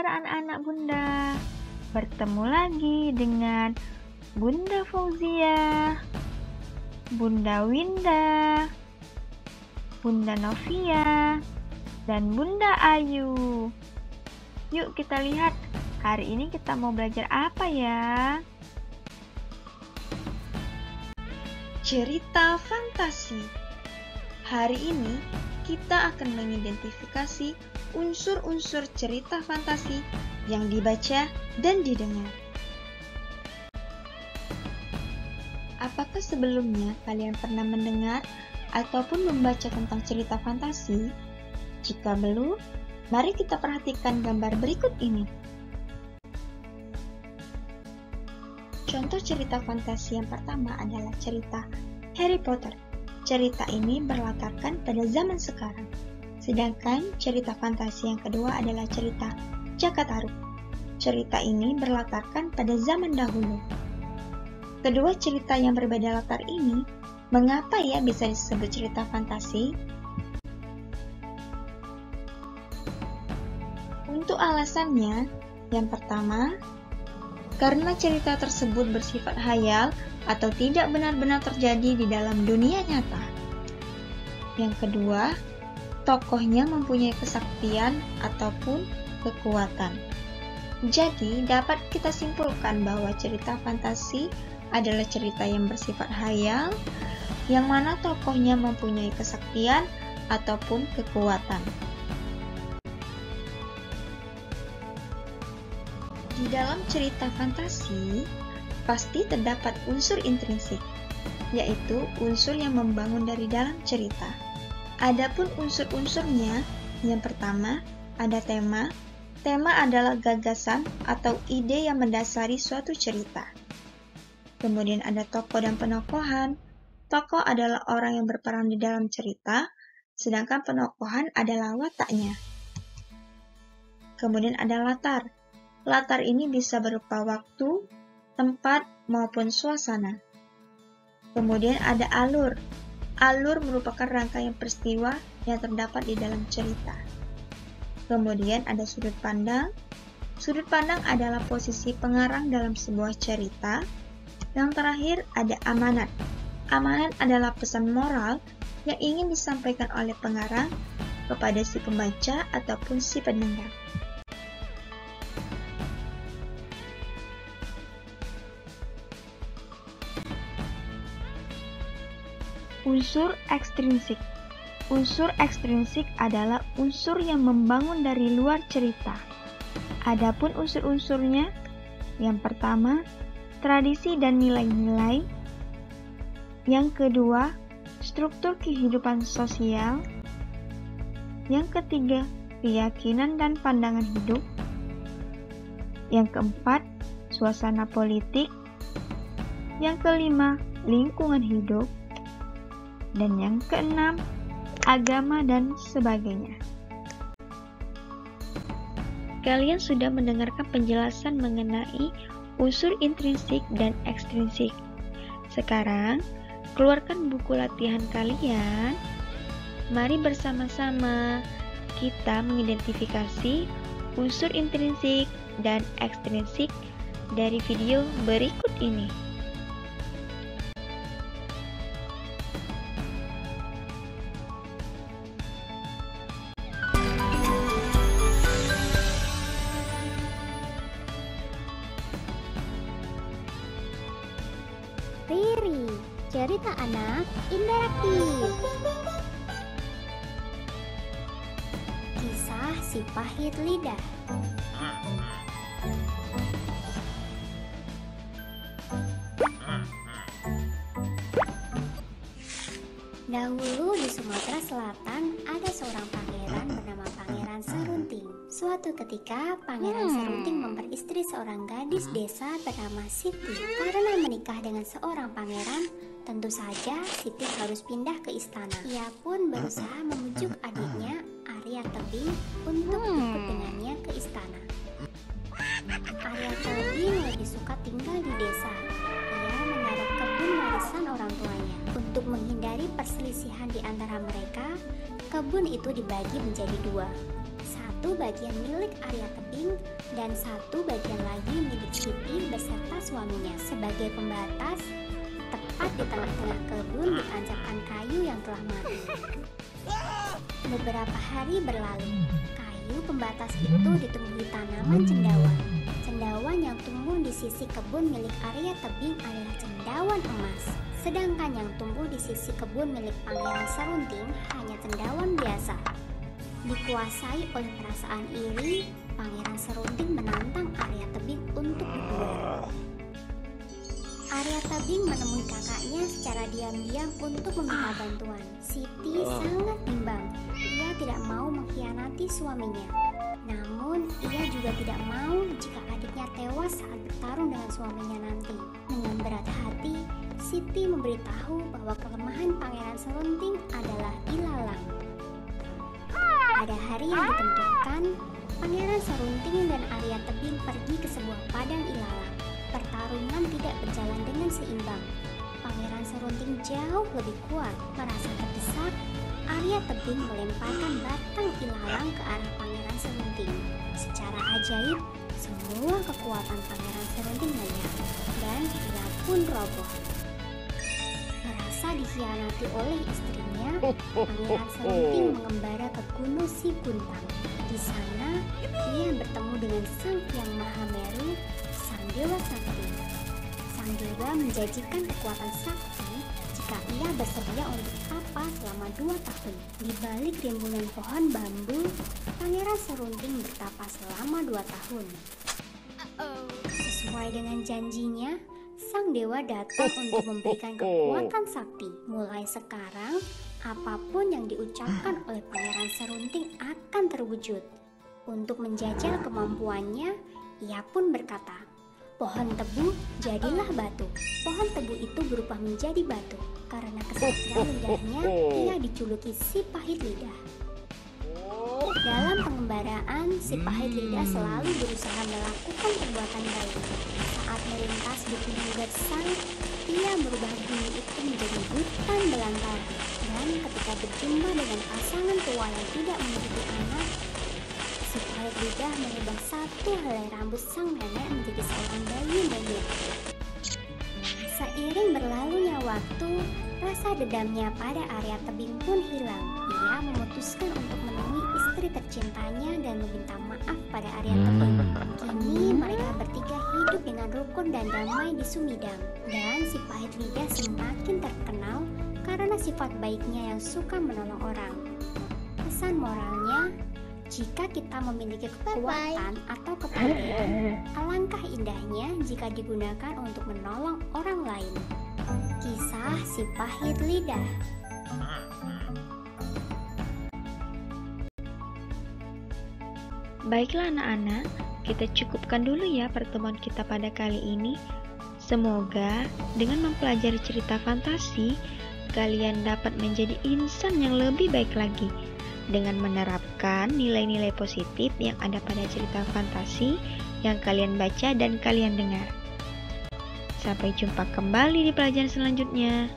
kabar anak-anak Bunda? Bertemu lagi dengan Bunda Fauzia, Bunda Winda, Bunda Novia, dan Bunda Ayu. Yuk kita lihat, hari ini kita mau belajar apa ya? Cerita fantasi. Hari ini kita akan mengidentifikasi unsur-unsur cerita fantasi yang dibaca dan didengar. Apakah sebelumnya kalian pernah mendengar ataupun membaca tentang cerita fantasi? Jika belum, mari kita perhatikan gambar berikut ini. Contoh cerita fantasi yang pertama adalah cerita Harry Potter. Cerita ini berlatarkan pada zaman sekarang. Sedangkan cerita fantasi yang kedua adalah cerita Jaka Tarub. Cerita ini berlatarkan pada zaman dahulu. Kedua cerita yang berbeda latar ini, mengapa ya bisa disebut cerita fantasi? Untuk alasannya, yang pertama, karena cerita tersebut bersifat khayal atau tidak benar-benar terjadi di dalam dunia nyata. Yang kedua, tokohnya mempunyai kesaktian ataupun kekuatan. Jadi, dapat kita simpulkan bahwa cerita fantasi adalah cerita yang bersifat khayal, yang mana tokohnya mempunyai kesaktian ataupun kekuatan. Di dalam cerita fantasi, pasti terdapat unsur intrinsik, yaitu unsur yang membangun dari dalam cerita. Adapun unsur-unsurnya, yang pertama, ada tema. Tema adalah gagasan atau ide yang mendasari suatu cerita. Kemudian ada tokoh dan penokohan. Tokoh adalah orang yang berperan di dalam cerita, sedangkan penokohan adalah wataknya. Kemudian ada latar. Latar ini bisa berupa waktu, tempat, maupun suasana. Kemudian ada alur. Alur merupakan rangkaian peristiwa yang terdapat di dalam cerita. Kemudian ada sudut pandang. Sudut pandang adalah posisi pengarang dalam sebuah cerita. Yang terakhir ada amanat. Amanat adalah pesan moral yang ingin disampaikan oleh pengarang kepada si pembaca ataupun si pendengar. Unsur ekstrinsik. Unsur ekstrinsik adalah unsur yang membangun dari luar cerita. Adapun unsur-unsurnya, yang pertama, tradisi dan nilai-nilai. Yang kedua, struktur kehidupan sosial. Yang ketiga, keyakinan dan pandangan hidup. Yang keempat, suasana politik. Yang kelima, lingkungan hidup. Dan yang keenam, agama dan sebagainya. Kalian sudah mendengarkan penjelasan mengenai unsur intrinsik dan ekstrinsik. Sekarang, keluarkan buku latihan kalian. Mari bersama-sama kita mengidentifikasi unsur intrinsik dan ekstrinsik dari video berikut ini. Riri, cerita anak interaktif. Kisah si pahit lidah. Dahulu di Sumatera Selatan ada seorang pangeran bernama Pangeran Serunting. Suatu ketika Pangeran Serunting memperistri seorang gadis desa bernama Siti. Karena menikah dengan seorang pangeran, tentu saja Siti harus pindah ke istana. Ia pun berusaha membujuk adiknya Arya Tebing untuk ikut dengannya ke istana. Arya Tebing lebih suka tinggal di desa. Ia menggarap kebun warisan orang tuanya. Untuk menghindari perselisihan di antara mereka, kebun itu dibagi menjadi dua. Satu satu bagian milik Arya Tebing dan satu bagian lagi milik Siti beserta suaminya. Sebagai pembatas, tepat di tengah-tengah kebun ditancapkan kayu yang telah mati. Beberapa hari berlalu, kayu pembatas itu ditumbuhi tanaman cendawan. Cendawan yang tumbuh di sisi kebun milik Arya Tebing adalah cendawan emas. Sedangkan yang tumbuh di sisi kebun milik Pangeran Serunting hanya cendawan biasa. Dikuasai oleh perasaan iri, Pangeran Serunting menantang Arya Tebing untuk berduel. Arya Tebing menemui kakaknya secara diam-diam untuk meminta bantuan. Siti sangat bimbang. Ia tidak mau mengkhianati suaminya. Namun, ia juga tidak mau jika adiknya tewas saat bertarung dengan suaminya nanti. Dengan berat hati, Siti memberitahu bahwa kelemahan Pangeran Serunting adalah ilalang. Pada hari yang ditentukan, Pangeran Serunting dan Arya Tebing pergi ke sebuah padang ilalang. Pertarungan tidak berjalan dengan seimbang. Pangeran Serunting jauh lebih kuat. Merasa terdesak, Arya Tebing melemparkan batang ilalang ke arah Pangeran Serunting. Secara ajaib, semua kekuatan Pangeran Serunting lenyap dan ia pun roboh. Merasa dikhianati oleh istrinya, Pangeran Serunting mengembara ke Gunung Sikuntang. Di sana, ia bertemu dengan Sang Hyang Mahameru, Sang Dewa Sakti. Sang Dewa menjanjikan kekuatan sakti jika ia bersedia untuk tapa selama 2 tahun. Di balik rimbunan pohon bambu, Pangeran Serunting bertapa selama 2 tahun. Sesuai dengan janjinya, Sang Dewa datang untuk memberikan kekuatan sakti. Mulai sekarang, apapun yang diucapkan oleh Pangeran Serunting akan terwujud. Untuk menjajal kemampuannya, ia pun berkata, "Pohon tebu, jadilah batu." Pohon tebu itu berubah menjadi batu. Karena kesaktian lidahnya, ia dijuluki si pahit lidah. Dalam pengembaraan, si pahit lidah selalu berusaha melakukan perbuatan baik. Saat melintas di gunung gersang, ia merubah bumi itu menjadi hutan belantara. Dan ketika berjumpa dengan pasangan tua yang tidak memiliki anak, si pahit lidah mengubah satu helai rambut sang nenek menjadi seorang bayi monyet. Seiring berlalunya waktu, rasa dendamnya pada Arya Tebing pun hilang. Ia memutuskan untuk menemui istri tercintanya dan meminta maaf pada Arya Tebing. Kini mereka bertiga hidup dengan rukun dan damai di Sumidang. Dan si pahit lidah semakin terkenal karena sifat baiknya yang suka menolong orang. Pesan moralnya, jika kita memiliki kekuatan atau kepandaian, alangkah indahnya jika digunakan untuk menolong orang lain. Kisah si pahit lidah. Baiklah anak-anak, kita cukupkan dulu ya pertemuan kita pada kali ini. Semoga dengan mempelajari cerita fantasi, kalian dapat menjadi insan yang lebih baik lagi dengan menerapkan nilai-nilai positif yang ada pada cerita fantasi yang kalian baca dan kalian dengar. Sampai jumpa kembali di pelajaran selanjutnya.